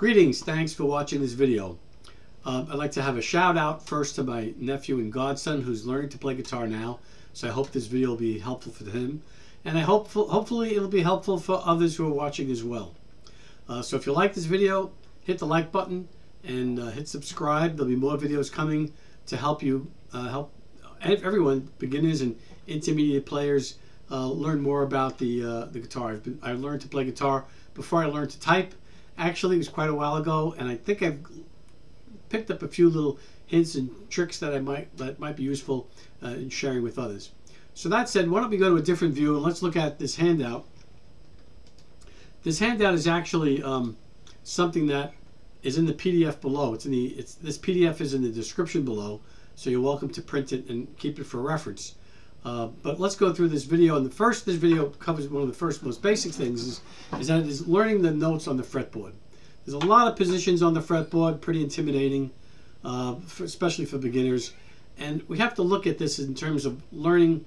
Greetings, thanks for watching this video. I'd like to have a shout out first to my nephew and godson who's learning to play guitar now. So I hope this video will be helpful for him. And hopefully it'll be helpful for others who are watching as well. So if you like this video, hit the like button and hit subscribe. There'll be more videos coming to help you, help everyone, beginners and intermediate players, learn more about the guitar. I learned to play guitar before I learned to type. Actually, it was quite a while ago, and I think I've picked up a few little hints and tricks that might be useful in sharing with others. So that said, why don't we go to a different view and let's look at this handout. This handout is actually something that is in the PDF below. This PDF is in the description below, so you're welcome to print it and keep it for reference. But let's go through this video. And this video covers one of the first most basic things is that it is learning the notes on the fretboard. There's a lot of positions on the fretboard, pretty intimidating, especially for beginners. And we have to look at this in terms of learning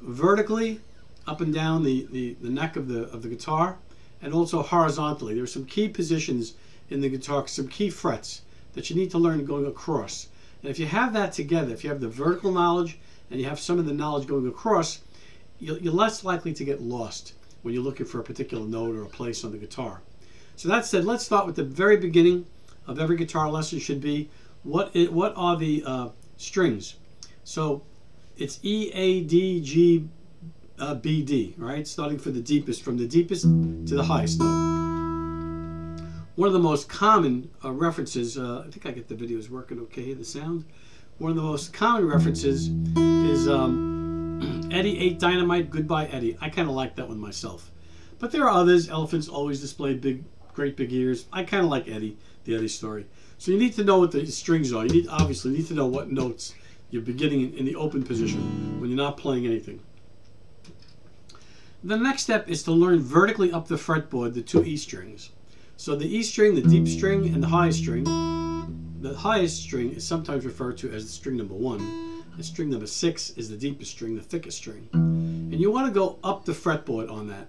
vertically up and down the neck of the guitar, and also horizontally. There are some key positions in the guitar, some key frets that you need to learn going across. And if you have that together, if you have the vertical knowledge and you have some of the knowledge going across, you're less likely to get lost when you're looking for a particular note or a place on the guitar. So that said, let's start with the very beginning of every guitar lesson should be, what are the strings? So it's E, A, D, G, B, D, right? Starting from the deepest to the highest note. One of the most common references, I think I get the videos working okay, the sound. One of the most common references is Eddie ate dynamite, goodbye Eddie. I kind of like that one myself. But there are others. Elephants always display great big ears. I kind of like Eddie, the Eddie story. So you need to know what the strings are. You obviously need to know what notes you're beginning in the open position when you're not playing anything. The next step is to learn vertically up the fretboard the two E strings. So the E string, the deep string, and the high string. The highest string is sometimes referred to as the string number 1, and string number 6 is the deepest string, the thickest string. And you want to go up the fretboard on that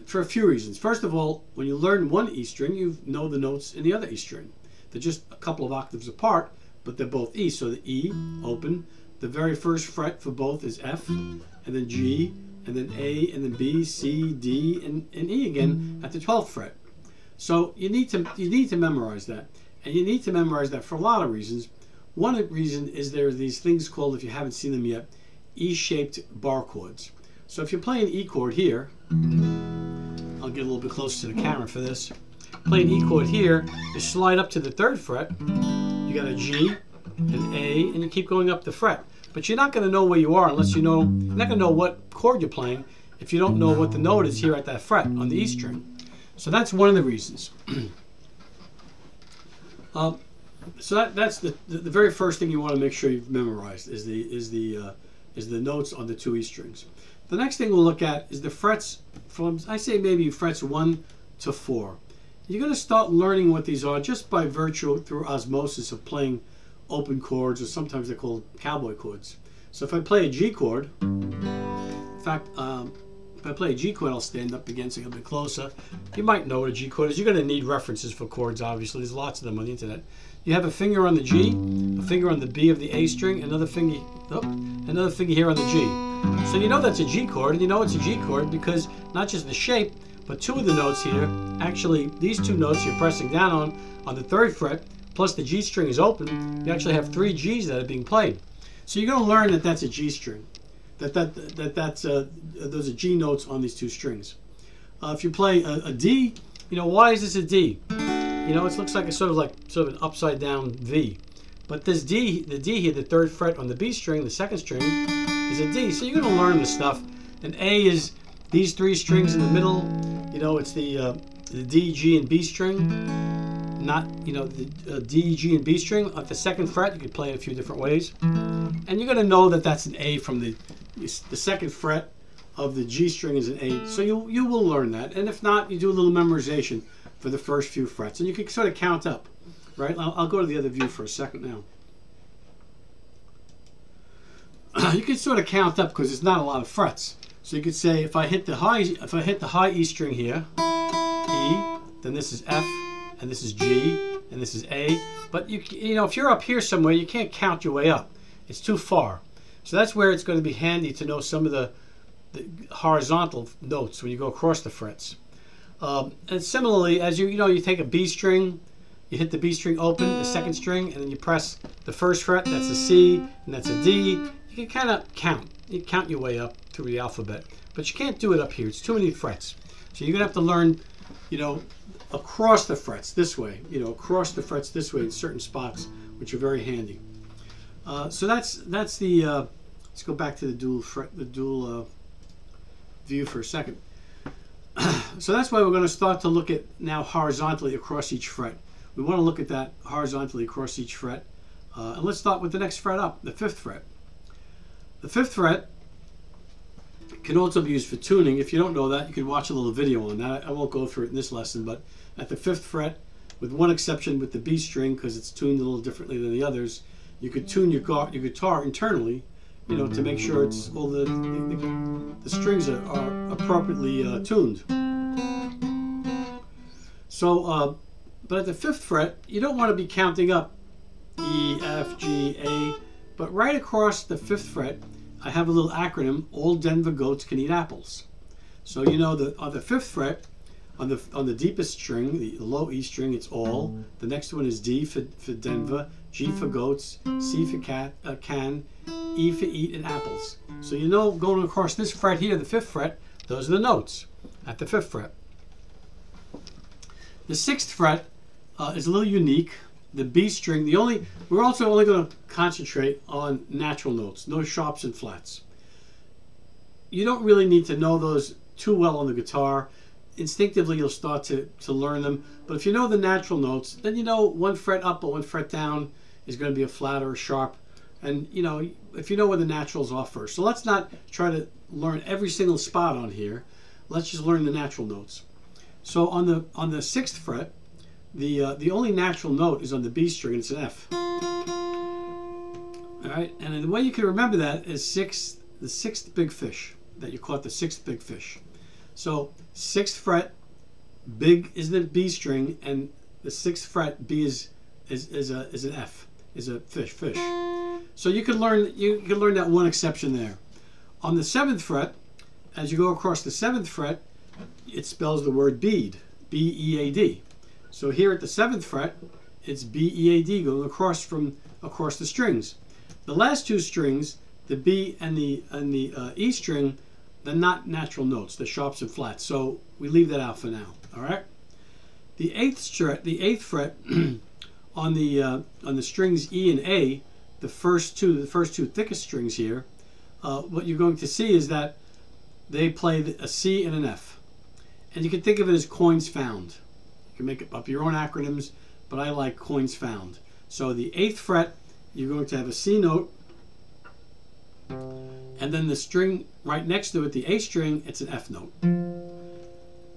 for a few reasons. First of all, when you learn one E string, you know the notes in the other E string. They're just a couple of octaves apart, but they're both E. So the E, open, the very first fret for both is F, and then G, and then A, and then B, C, D, and E again at the 12th fret. So you need to memorize that. And you need to memorize that for a lot of reasons. One reason is there are these things called, if you haven't seen them yet, E-shaped bar chords. So if you play an E chord here, I'll get a little bit closer to the camera for this. Play an E chord here, you slide up to the 3rd fret, you got a G, an A, and you keep going up the fret. But you're not going to know where you are unless you're not going to know what chord you're playing if you don't know what the note is here at that fret on the E string. So that's one of the reasons. So that's the very first thing you want to make sure you've memorized is the notes on the two E strings. The next thing we'll look at is the frets from, I say maybe frets 1 to 4. You're going to start learning what these are just by virtue through osmosis of playing open chords, or sometimes they're called cowboy chords. So if I play a G chord, in fact, if I play a G chord, I'll stand up again so you get a bit closer. You might know what a G chord is. You're going to need references for chords, obviously. There's lots of them on the internet. You have a finger on the G, a finger on the B of the A string, another finger here on the G. So you know that's a G chord, and you know it's a G chord because not just the shape, but two of the notes here, actually these two notes you're pressing down on the 3rd fret, plus the G string is open, you actually have 3 Gs that are being played. So you're going to learn that that's a G string. Those are G notes on these two strings. If you play a D, you know, why is this a D? You know, it looks like it's sort of an upside down V. But this D, the D here, the 3rd fret on the B string, the 2nd string, is a D. So you're going to learn this stuff. And A is these 3 strings in the middle. You know, it's the D, G, and B string. Not, you know, the D, G, and B string. At the 2nd fret, you could play it a few different ways. And you're going to know that that's an A from the 2nd fret of the G string is an A. So you will learn that. And if not, you do a little memorization for the first few frets. And you can sort of count up, right? I'll go to the other view for a second now. You can sort of count up because there's not a lot of frets. So you could say if I hit the high E string here, E, then this is F, and this is G, and this is A. But you know, if you're up here somewhere, you can't count your way up. It's too far. So that's where it's going to be handy to know some of the horizontal notes when you go across the frets. And similarly, as you take a B string, you hit the B string open, the second string, and then you press the first fret. That's a C, and that's a D. You can kind of count. You count your way up through the alphabet, but you can't do it up here. It's too many frets. So you're gonna have to learn, across the frets this way. Across the frets this way in certain spots, which are very handy. So that's the. Let's go back to the dual view for a second. So that's why we're going to start to look at now horizontally across each fret. We want to look at that horizontally across each fret. And let's start with the next fret up, the 5th fret. The 5th fret can also be used for tuning. If you don't know that, you can watch a little video on that. I won't go through it in this lesson, but at the 5th fret, with one exception with the B string, because it's tuned a little differently than the others, you could tune your guitar internally, to make sure it's all the strings are appropriately tuned. So, but at the 5th fret, you don't want to be counting up E, F, G, A, but right across the 5th fret, I have a little acronym: all Denver goats can eat apples. So on the 5th fret, on the deepest string, the low E string, it's all. The next one is D for Denver, G for goats, C for can, E for eat, and apples. So going across this fret here, the 5th fret, those are the notes at the 5th fret. The 6th fret is a little unique. The B string, we're also only going to concentrate on natural notes, no sharps and flats. You don't really need to know those too well on the guitar. Instinctively, you'll start to learn them. But if you know the natural notes, then one fret up or one fret down is going to be a flat or a sharp. And if you know where the naturals are first. So let's not try to learn every single spot on here. Let's just learn the natural notes. So on the 6th fret, the only natural note is on the B string, and it's an F. All right, and the way you can remember that is the 6th big fish, that you call it the 6th big fish. So 6th fret, big is the B string, and the 6th fret, B is an F, is a fish. So you can learn that one exception there. On the 7th fret, as you go across the 7th fret, it spells the word bead, B-E-A-D. So here at the 7th fret, it's B-E-A-D going across the strings. The last two strings, the B and the E string, they're not natural notes, they're sharps and flats. So we leave that out for now. All right. The 8th fret on the strings E and A, the first two thickest strings here, what you're going to see is that they play a C and an F. And you can think of it as coins found. You can make up your own acronyms, but I like coins found. So the 8th fret, you're going to have a C note, and then the string right next to it, the A string, it's an F note.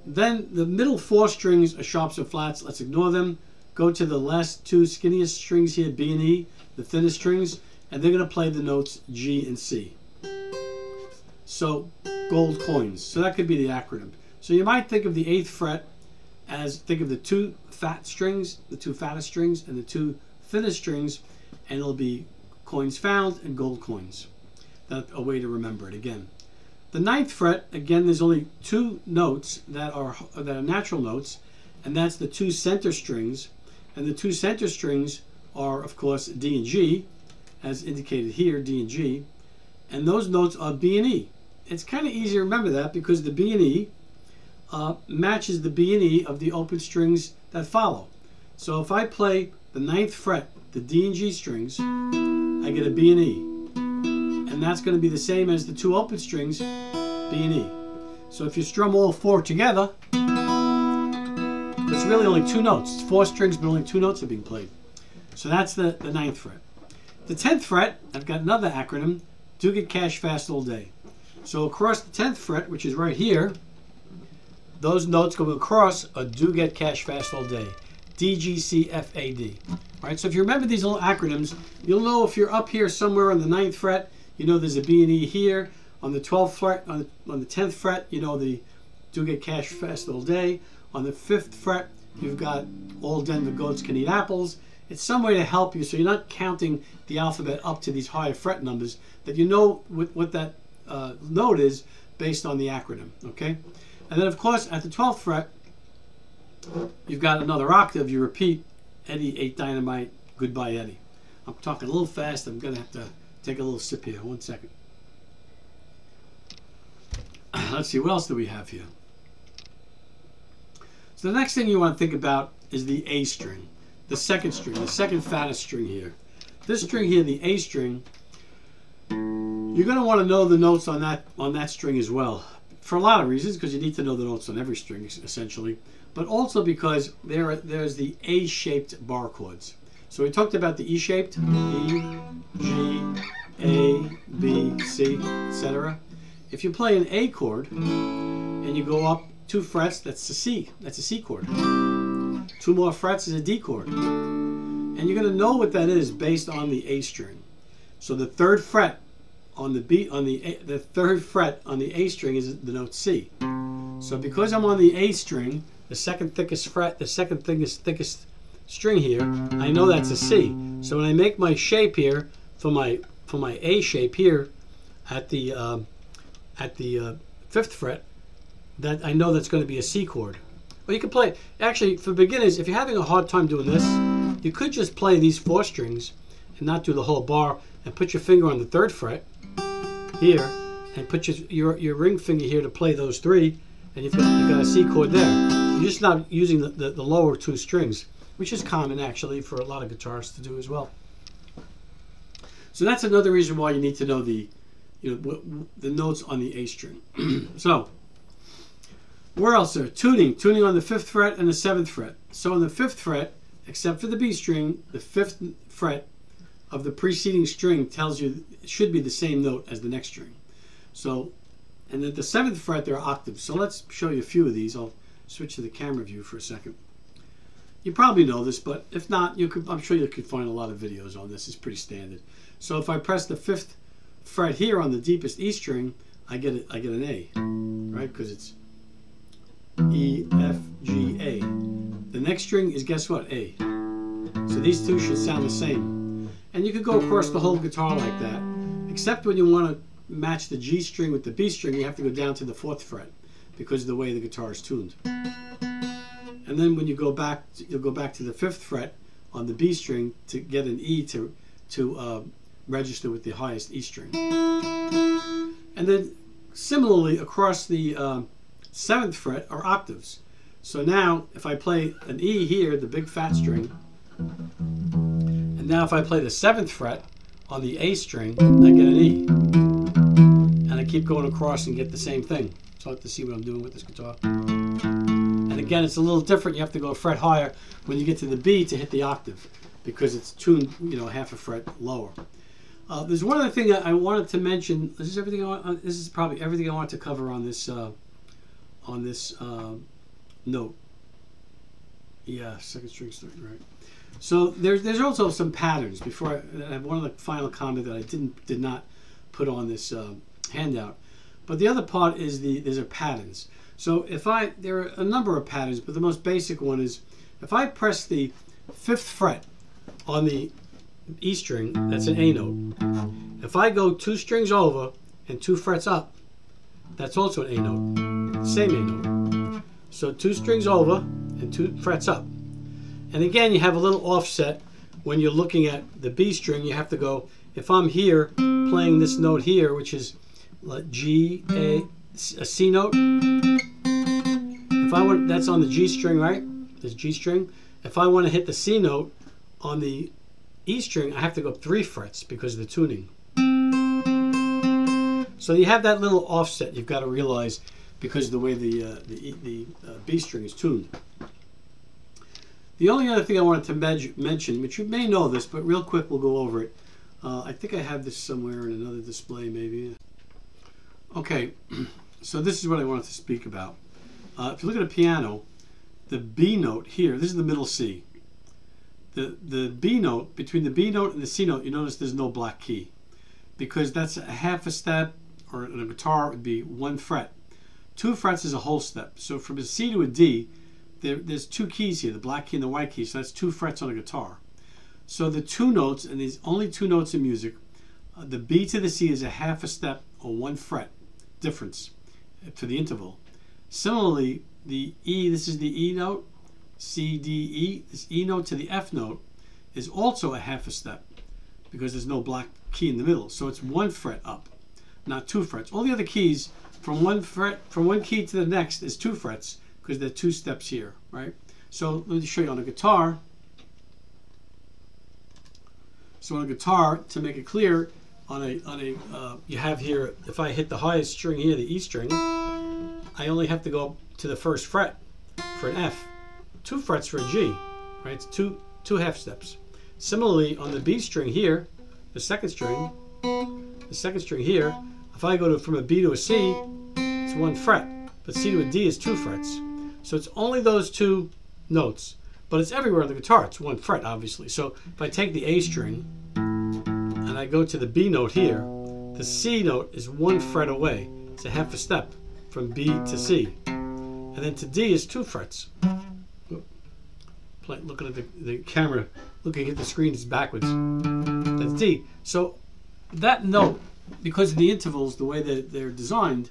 Then the middle 4 strings are sharps and flats. Let's ignore them. Go to the last two skinniest strings here, B and E, the thinnest strings, and they're going to play the notes G and C. So gold coins. So that could be the acronym. So you might think of the 8th fret as, think of the two fattest strings, and the two thinnest strings, and it'll be coins found and gold coins. That's a way to remember it again. The 9th fret, again, there's only 2 notes that are natural notes, and that's the 2 center strings. And the 2 center strings are, of course, D and G, as indicated here, D and G. And those notes are B and E. It's kind of easy to remember that because the B and E matches the B and E of the open strings that follow. So if I play the 9th fret, the D and G strings, I get a B and E. And that's going to be the same as the 2 open strings, B and E. So if you strum all 4 together, it's really only 2 notes. It's 4 strings, but only 2 notes are being played. So that's the 9th fret. The 10th fret, I've got another acronym, do get cash fast all day. So across the 10th fret, which is right here, those notes going across are do get cash fast all day. D, G, C, F, A, D. All right, so if you remember these little acronyms, you'll know if you're up here somewhere on the 9th fret, you know there's a B and E here. On the 12th fret, on the 10th fret, you know the do get cash fast all day. On the 5th fret, you've got all Denver goats can eat apples. It's some way to help you so you're not counting the alphabet up to these higher fret numbers, that you know what that note is based on the acronym, okay? And then, of course, at the 12th fret, you've got another octave. You repeat, Eddie ate dynamite, goodbye, Eddie. I'm talking a little fast. I'm going to have to take a little sip here. 1 second. Let's see, what else do we have here? So the next thing you want to think about is the A string, the second string, the second fattest string here. This string here, the A string, you're going to want to know the notes on that string as well, for a lot of reasons, because you need to know the notes on every string, essentially, but also because there's the A-shaped bar chords. So we talked about the E-shaped, E, G, A, B, C, etc. If you play an A chord and you go up 2 frets, that's a C. That's a C chord. 2 more frets is a D chord. And you're going to know what that is based on the A string. So the 3rd fret on the the 3rd fret on the A string is the note C. So because I'm on the A string, the second thickest fret, the second thickest string here, I know that's a C. So when I make my shape here for my A shape here at the 5th fret, that I know that's going to be a C chord. Or you can play, actually, for beginners, if you're having a hard time doing this, you could just play these 4 strings and not do the whole bar, and put your finger on the 3rd fret here, and put your ring finger here to play those 3, and you've got a C chord there. You're just not using the lower 2 strings, which is common actually for a lot of guitarists to do as well. So that's another reason why you need to know the notes on the A string. So where else there? Tuning on the 5th fret and the 7th fret. So on the 5th fret, except for the B string, the 5th fret of the preceding string tells you it should be the same note as the next string. So, and at the 7th fret there are octaves. So let's show you a few of these. I'll switch to the camera view for a second. You probably know this, but if not, I'm sure you could find a lot of videos on this. It's pretty standard. So if I press the 5th fret here on the deepest E string, I get an A, right? Because it's E, F, G, A. The next string is, guess what? A. So these 2 should sound the same. And you could go across the whole guitar like that, except when you want to match the G string with the B string, you have to go down to the 4th fret because of the way the guitar is tuned. And then when you go back, you'll go back to the 5th fret on the B string to get an E to register with the highest E string. And then similarly across the 7th fret are octaves. So now if I play an E here, the big fat string, and now if I play the 7th fret on the A string, I get an E. And I keep going across and get the same thing. So I have to see what I'm doing with this guitar. And again, it's a little different. You have to go a fret higher when you get to the B to hit the octave, because it's tuned, half a fret lower. There's one other thing that I wanted to mention. This is everything. This is probably everything I want to cover on this note. Yeah, second string starting right. So there's also some patterns. Before I have one of the final comment that I did not put on this handout. But the other part is there's patterns. So there are a number of patterns, but the most basic one is if I press the 5th fret on the E string, that's an A note. If I go 2 strings over and 2 frets up, that's also an A note. Same A note. So 2 strings over and 2 frets up. And again, you have a little offset when you're looking at the B string. You have to go, if I'm here playing this note here, which is G, A C note. If I want, that's on the G string, right? This G string. If I want to hit the C note on the E string, I have to go up 3 frets because of the tuning. So you have that little offset you've got to realize because of the way the B string is tuned. The only other thing I wanted to mention, which you may know this, but real quick we'll go over it. I think I have this somewhere in another display maybe. Okay, so this is what I wanted to speak about. If you look at a piano, the B note here, this is the middle C. The B note, between the B note and the C note, you notice there's no black key, because that's a half a step, or in a guitar it would be 1 fret. 2 frets is a whole step. So from a C to a D, there's two keys here, the black key and the white key, so that's 2 frets on a guitar. So the 2 notes, and there's only 2 notes in music, the B to the C is a half a step or 1 fret difference to the interval. Similarly, the E, this is the E note, C, D, E, this E note to the F note is also a half a step because there's no black key in the middle. So it's 1 fret up, not 2 frets. All the other keys from one key to the next is 2 frets because there are 2 steps here, right? So let me show you on a guitar. So on a guitar, to make it clear, you have here, if I hit the highest string here, the E string, I only have to go to the first fret for an F, 2 frets for a G, right? It's two half steps. Similarly, on the B string here, the second string here, if I go from a B to a C, it's 1 fret, but C to a D is 2 frets. So it's only those 2 notes, but it's everywhere on the guitar. It's 1 fret, obviously. So if I take the A string and I go to the B note here, the C note is 1 fret away. It's a half a step from B to C. And then to D is 2 frets. Looking at the camera, looking at the screen is backwards. That's D. So that note, because of the intervals, the way that they're designed,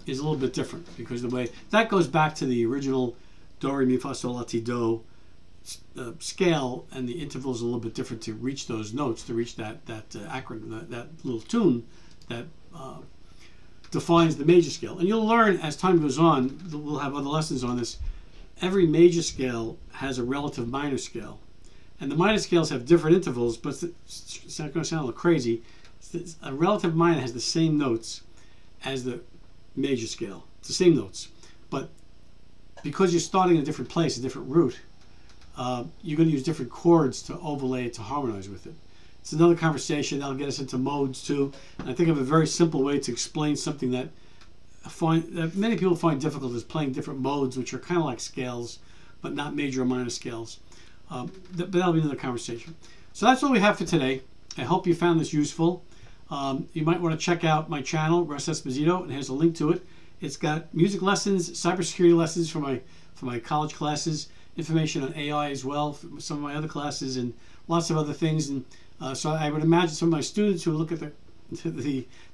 is a little bit different, because the way that goes back to the original do, re, mi, fa, sol, la, ti, do scale, and the intervals are a little bit different to reach those notes, to reach that acronym, that little tune that defines the major scale. And you'll learn as time goes on. We'll have other lessons on this. Every major scale has a relative minor scale, and the minor scales have different intervals, but it's not going to sound a little crazy. A relative minor has the same notes as the major scale. It's the same notes, but because you're starting in a different place, a different root, you're going to use different chords to overlay it, to harmonize with it. It's another conversation that'll get us into modes too. And I think of a very simple way to explain something that many people find difficult, is playing different modes, which are kind of like scales, but not major or minor scales. But that'll be another conversation. So that's what we have for today. I hope you found this useful. You might want to check out my channel, Russ Esposito, and here's a link to it. It's got music lessons, cybersecurity lessons for my college classes, information on AI as well, for some of my other classes, and lots of other things. And so I would imagine some of my students who look at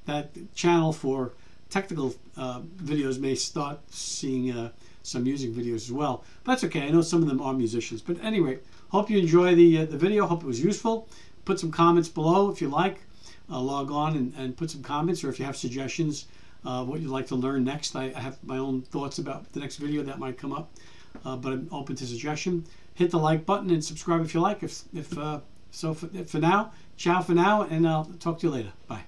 that channel for technical videos may start seeing some music videos as well. But that's okay. I know some of them are musicians. But anyway, hope you enjoy the video. Hope it was useful. Put some comments below if you like. Log on and put some comments, or if you have suggestions, what you'd like to learn next. I have my own thoughts about the next video that might come up, but I'm open to suggestion. Hit the like button and subscribe if you like. So for now, ciao for now, and I'll talk to you later. Bye.